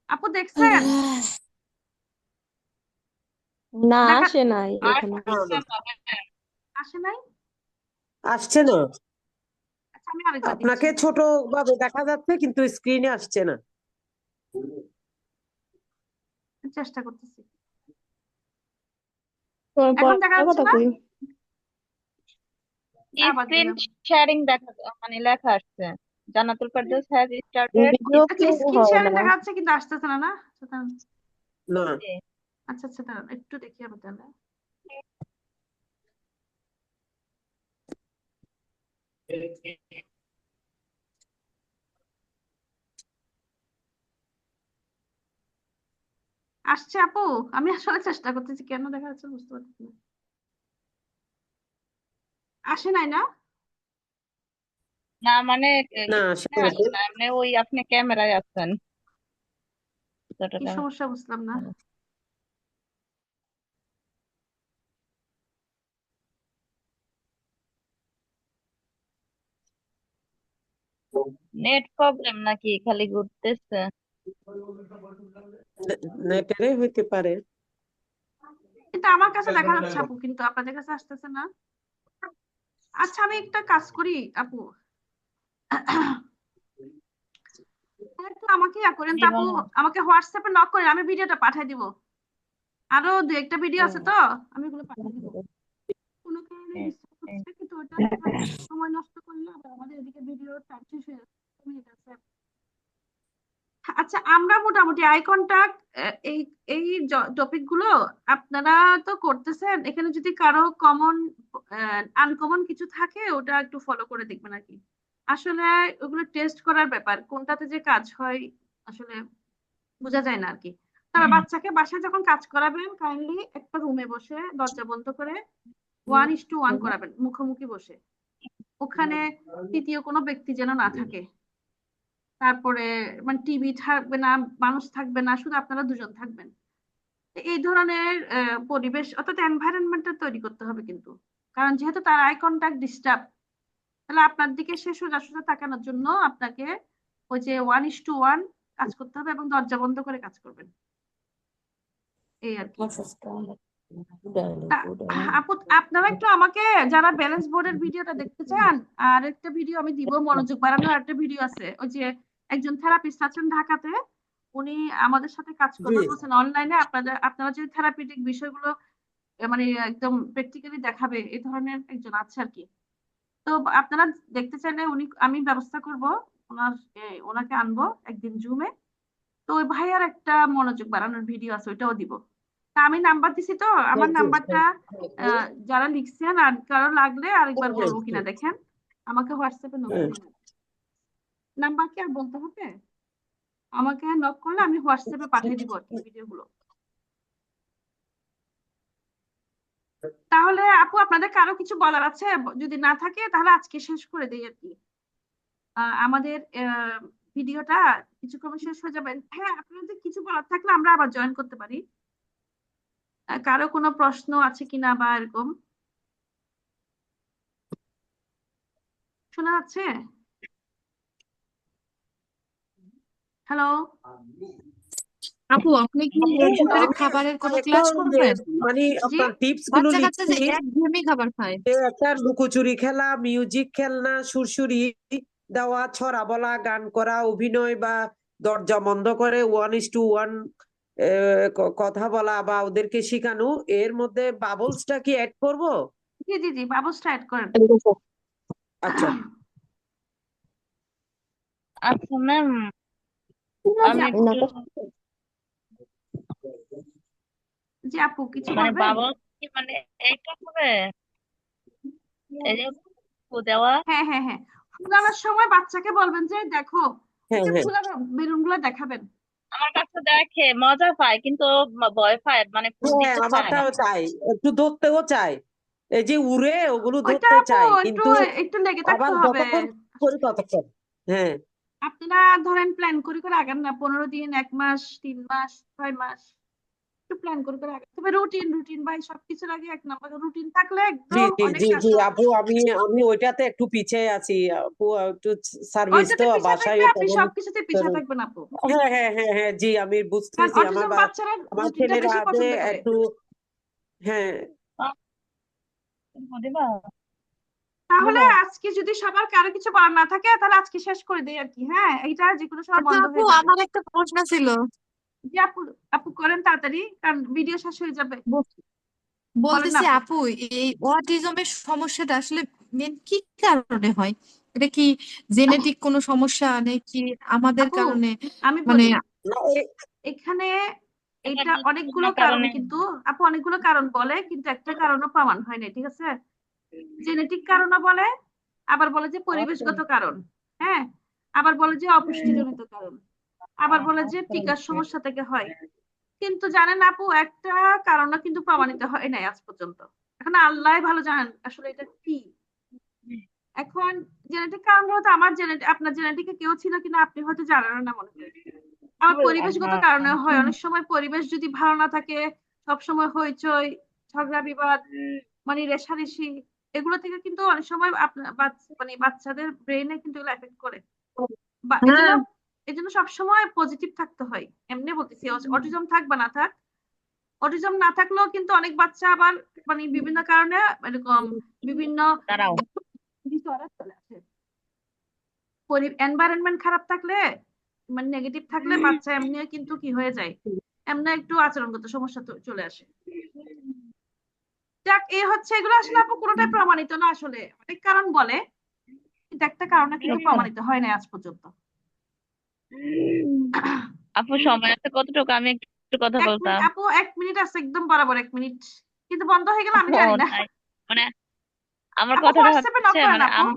আপু দেখছেন? না, দেখা আসে নাই এখনো। না, না, আসে নাই? আসছে না। আচ্ছা, আমি আরেকবার দিচ্ছি। আপনাকে ছোট ভাবে দেখা যাচ্ছে কিন্তু স্ক্রিনে আসছে না। চেষ্টা করতেছি। তোমার এখন দেখা পড়ার যাচ্ছে কথা না? কই? আবার স্ক্রিন দিলাম। শেয়ারিং দেখা মানে লেখা আসছে Jannatul Ferdous has started video আচ্ছা, প্লে স্ক্রিন হয় শেয়ারিং না। দেখা যাচ্ছে কিন্তু আসতেছে না, না? আচ্ছা, দাঁড়ান। না, আচ্ছা আচ্ছা, দাঁড়ান একটু দেখি আমি তাহলে। আসছে আপু? আমি আসলে চেষ্টা করতেছি, কেন দেখা যাচ্ছে বুঝতে পারছি না। আসে নাই না? না মানে না স্ক্রিনে আসছে না, মানে ওই আপনি ক্যামেরায় আছেন যতটা কি দেখা সমস্যা বুঝলাম না। নেট প্রবলেম নাকি খালি ঘুরতেছে? নেটেরে হইতে পারে। কিন্তু আমার কাছে দেখা যাচ্ছে আপু, কিন্তু আপনাদের কাছে আসতেছে না। আচ্ছা আমি একটা কাজ করি আপু, একটু আমাকে ইয়া করেন জি তো আপু, বলেন। আমাকে হোয়াটসঅ্যাপে নক করেন, আমি ভিডিওটা পাঠিয়ে দিব। আরো দু একটা ভিডিও আছে তো, আমি ওগুলো পাঠিয়ে দিব। কোনো কারণে ডিস্টার্ব হচ্ছে কিন্তু ওটা সময় নষ্ট করলে আবার আমাদের এদিকে ভিডিও টাইম শেষ হয়ে যাচ্ছে। আচ্ছা আমরা মোটামুটি আই কন্টাক্ট এই এই টপিক গুলো আপনারা তো করতেছেন, এখানে যদি কারো কমন আনকমন কিছু থাকে ওটা একটু ফলো করে দেখবেন আর কি। আসলে ওগুলো টেস্ট করার ব্যাপার, কোনটাতে যে কাজ হয় আসলে বোঝা যায় না আর কি। তবে বাচ্চাকে বাসায় যখন কাজ করাবেন কাইন্ডলি একটা রুমে বসে দরজা বন্ধ করে 1:1 করাবেন, মুখোমুখি বসে। ওখানে তৃতীয় কোনো ব্যক্তি যেন না থাকে। তারপরে মানে টিভি থাকবে না, মানুষ থাকবে না, শুধু আপনারা দুজন থাকবেন। এই ধরনের পরিবেশ অর্থাৎ এনভায়রনমেন্টটা তৈরি করতে হবে কিন্তু, কারণ যেহেতু তার আই কন্টাক্ট ডিস্টার্ব, তাহলে আপনার দিকে সে সোজা সোজা তাকানোর জন্য আপনাকে ওই যে 1:1 কাজ করতে হবে এবং দরজা বন্ধ করে কাজ করবেন, এই আর কি। আপু আপনারা একটু আমাকে, যারা ব্যালেন্স বোর্ডের ভিডিওটা দেখতে চান, আর একটা ভিডিও আমি দিব মনোযোগ বাড়ানোর একটা ভিডিও আছে, ওই যে একজন থেরাপিস্ট আছেন ঢাকাতে, উনি আমাদের সাথে কাজ জি করবেন বলছেন অনলাইনে। আপনারা যে থেরাপিউটিক বিষয়গুলো মানে একদম প্র্যাকটিক্যালি দেখাবে, এই ধরনের একজন আছে আর কি। তো আপনারা দেখতে চাইলে আমি ব্যবস্থা করব, ওনার ওনাকে আনবো একদিন জুমে। তো ওই ভাইয়ার একটা মনোযোগ বাড়ানোর ভিডিও আছে, ওইটাও দিব। তা আমি নাম্বার দিছি তো, আমার নাম্বারটা যারা লিখছেন আর কারো লাগলে আরেকবার বলবো কিনা দেখেন, আমাকে হোয়াটসঅ্যাপে নক দিন। নাম্বার কি আর বলতে হবে? আমাকে নক করলে আমি হোয়াটসঅ্যাপে পাঠিয়ে দিব আর কি ভিডিওগুলো। তাহলে আপু আপনাদের কারো কিছু বলার আছে? যদি না থাকে তাহলে আজকে শেষ করে দেই আর কি। আমাদের ভিডিওটা কিছুক্ষণ শেষ হয়ে যাবে। হ্যাঁ আপনাদের কিছু বলার থাকলে আমরা আবার জয়েন করতে পারি। কারো কোনো প্রশ্ন আছে কিনা বা এরকম, শোনা যাচ্ছে? হ্যালো আপু আপনি কি ভিতরে খাবারের কোনো ক্লাস এখন যে করবেন? মানে জি আপনার টিপস গুলো বাচ্চা কাচ্চা যে লিখছি, একঘেয়েমি খাবার খায়। যে একটা লুকোচুরি খেলা, মিউজিক খেলনা, সুরসুরি দেওয়া, ছড়া বলা, গান করা, অভিনয় বা দরজা বন্ধ করে 1:1 কথা বলা বা ওদেরকে শেখানো, এর মধ্যে বাবলসটা কি অ্যাড করব? জি জি জি বাবুসটা অ্যাড করেন। আচ্ছা আচ্ছা ম্যাম, আমি জি একটু আপু কিছু মানে বলবেন? বাবা কি মানে এইটা হবে, এই যে দেওয়া। হ্যাঁ হ্যাঁ হ্যাঁ, ফুলানোর সময় বাচ্চাকে বলবেন যে দেখো, এই হ্যাঁ যে হ্যাঁ ফুলানো বেলুন গুলো দেখাবেন। আমার কাছে দেখে মজা পায় কিন্তু ও ভয় পায়, মানে ফুল হ্যাঁ দিতে চায় না। আমারটাও চাই, একটু ধরতেও চাই, এই যে উড়ে ওগুলো ওইটা ধরতে আপু চাই, একটু কিন্তু একটু লেগে থাকতে আবার হবে। যতক্ষণ করি ততক্ষণ। হ্যাঁ আপনারা ধরেন প্ল্যান করে করে আগান না, 15 দিন, 1 মাস, 3 মাস, 6 মাস, একটু প্ল্যান করে করে আগান। তবে রুটিন রুটিন ভাই, সবকিছুর আগে 1 নম্বর রুটিন থাকলে জি একদম জি অনেক জি কাজ জি সহজ। আপু, আমি আমি ওইটাতে একটু পিছিয়ে আছি আপু, একটু সার্ভিস তো ওইটাতে পিছিয়ে থাকলে বাসায়ও আপনি তেমন। সবকিছুতে পিছিয়ে থাকবেন আপু। হ্যাঁ হ্যাঁ হ্যাঁ হ্যাঁ জি আমি কারণ বুঝতেছি, অটিজম বাচ্চারা আমার রুটিনটা ছেলেরা বেশি যে পছন্দ করে। একটু। হ্যাঁ দিবা তাহলে দিবা। আজকে যদি সবার কারো কিছু বলার না থাকে তাহলে আজকে শেষ করে দেই আর কি। হ্যাঁ এটা যে কোনো সময় আচ্ছা বন্ধ আপু, হয়ে যাবে। আমার একটা প্রশ্ন ছিল। জি আপু, আপু করেন তাড়াতাড়ি কারণ ভিডিও শেষ হয়ে যাবে। ব- বলেন না বলতেছি আপু। আপু, এই অটিজমের সমস্যাটা আসলে মেন কি কারণে হয়? এটা কি জেনেটিক কোনো সমস্যা নাকি আমাদের আপু কারণে? আমি মানে বলি, না, এখানে এটা এটা অনেকগুলো দুধের কারণ কারণে। কিন্তু, আপু অনেকগুলো কারণ বলে কিন্তু একটা কারণও প্রমাণ হয় না, ঠিক আছে? জেনেটিক কারণও বলে, আবার বলে যে পরিবেশগত কারণ, হ্যাঁ, আবার বলে যে অপুষ্টিজনিত কারণ, আবার বলে যে টিকার সমস্যা থেকে হয়। কিন্তু জানেন আপু একটা কারণও কিন্তু প্রমাণিত হয় নাই আজ পর্যন্ত। এখন আল্লাহ ভালো জানেন আসলে এটা কি। এখন জেনেটিক কারণ হয়তো আমার জেনেটিক, আপনার জেনেটিকে কেউ ছিল কিনা আপনি হয়তো জানেন না মনে করেন। আবার পরিবেশগত কারণে হয়, অনেক সময় পরিবেশ যদি ভালো না থাকে, সবসময় হইচই, ঝগড়া বিবাদ, মানে রেষারেষি, এগুলো থেকে কিন্তু অনেক সময় আপনার মানে বাচ্চাদের ব্রেইনে কিন্তু এগুলো এফেক্ট করে। বা হ্যাঁ এই জন্য সবসময় পজিটিভ থাকতে হয়। এমনি বলতেছি অটিজম থাক বা না থাক, অটিজম না থাকলেও কিন্তু অনেক বাচ্চা আবার মানে বিভিন্ন কারণে এরকম বিভিন্ন দাঁড়াও disorder চলে আসে। এনভায়রনমেন্ট খারাপ থাকলে মানে নেগেটিভ থাকলে বাচ্চা এমনি কিন্তু কি হয়ে যায়, এমনি একটু আচরণগত সমস্যা চলে আসে। যাক, এই হচ্ছে এগুলো আসলে আপু কোনোটাই প্রমাণিত না, আসলে অনেক কারণ বলে, কিন্তু একটা কারণে কিন্তু প্রমাণিত হয় না আজ পর্যন্ত। আপু সময় আছে কতটুকু? আমি একটু কথা বলতাম। আপু 1 মিনিট আছে, একদম বরাবর 1 মিনিট, কিন্তু বন্ধ হয়ে গেল আমি ও জানি না। তাই, মানে আমার আপু কথাটা হোয়াটসঅ্যাপে নক হচ্ছে করেন মানে আপু।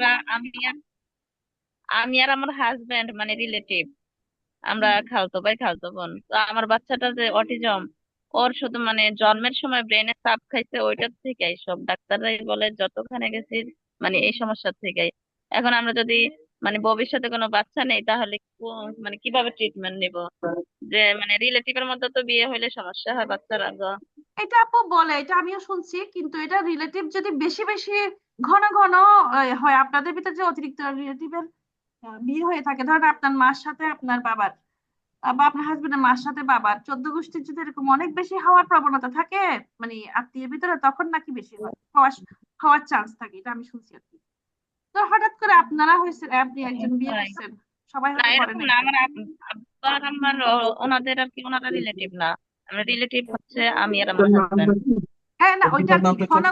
আমি আর আমার হাজবেন্ড মানে রিলেটিভ, আমরা খালতো ভাই খালতো বোন। তো আমার বাচ্চাটা যে অটিজম, ওর শুধু মানে জন্মের সময় ব্রেনে চাপ খাইছে, ওইটার থেকেই সব ডাক্তাররাই বলে যতখানে গেছি মানে এই সমস্যার থেকেই। এখন আমরা যদি মানে ভবিষ্যতে কোনো বাচ্চা নেই তাহলে মানে কিভাবে ট্রিটমেন্ট নিব? যে মানে রিলেটিভের মধ্যে তো বিয়ে হইলে সমস্যা হয় বাচ্চারা গো। এটা আপু বলে, এটা আমিও শুনছি, কিন্তু এটা রিলেটিভ যদি বেশি বেশি ঘন ঘন হয়, আপনাদের ভিতরে যে অতিরিক্ত রিলেটিভের বিয়ে হয়ে থাকে, ধরেন আপনার মার সাথে আপনার বাবার বা আপনার হাজবেন্ডের মার সাথে বাবার 14 গোষ্ঠীর যদি এরকম অনেক বেশি হওয়ার প্রবণতা থাকে মানে আত্মীয়ের ভিতরে, তখন নাকি বেশি হয়, হওয়ার চান্স থাকে, এটা আমি শুনছি আর কি। তো হঠাৎ করে আপনারা হয়েছে, আপনি একজন বিয়ে তাই। করছেন, সবাই না হয়তো করে এরকম নাই। না, আমার আব্বা আর আমার ওনাদের আর কি, ওনারা রিলেটিভ না। আমরা রিলেটিভ হচ্ছে আমি আর আমার হাজবেন্ড। হ্যাঁ, না ওইটা আর কি ঘন